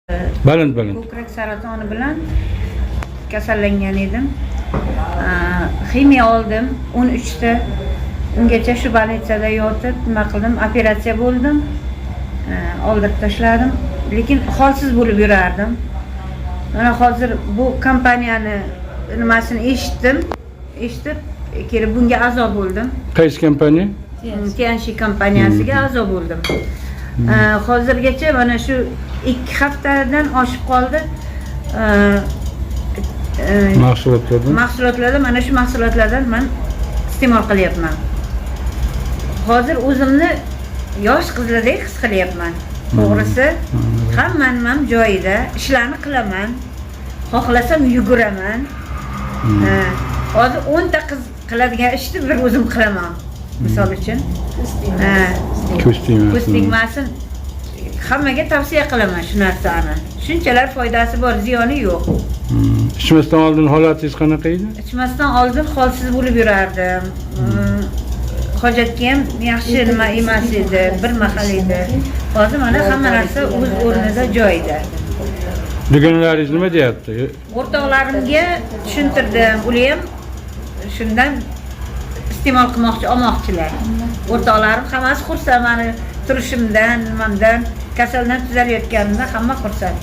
Baland. Ko'krak saratoni bilan kasallangan edim. Ximiya oldim 13 ta. Ungacha shu bolnitsada yotib, nima qildim, operatsiya bo'ldim. Oldirib tashladim. Lekin holsiz bo'lib yurardim. Mana hozir bu kompaniyani nimasini eshitib, kelib bunga a'zo bo'ldim. Qaysi kompaniya? TNC kompaniyasiga a'zo bo'ldim. Hozirgacha mana shu 2 haftadan oshib qoldi. Mahsulotlardan mana shu mahsulotlardan men iste'mol qilyapman. Hozir o'zimni yosh qizlardek his qilyapman. To'g'risi, hammam ham joyida, ishlarni qilaman. Xohlasam yuguraman. Hozir 10 ta qiz qiladigan ishni bir o'zim qilaman. Misol uchun, ko'stigmasin. Hammaga tavsiya qilaman shu narsani. Shunchalar foydasi bor, ziyoni yo'q. Ichmasdan oldin holatingiz qanaqa edi? Ichmasdan oldin holsiz bo'lib yurardim. Hojatga ham yaxshi nima emas edi, bir mahal edi. Hozir mana hamma narsa o'z o'rnida, joyida. Dugonalaringiz nima deyapti? O'rtoqlarimga tushuntirdim, ular ham shundan iste'mol qilmoqchi, olmoqchilar. O'rtoqlarim hammasi xursand meni turishimdan, nimamdan, kasaldan tuzalayotganimdan hamma xursand.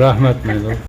Rahmat, mayli.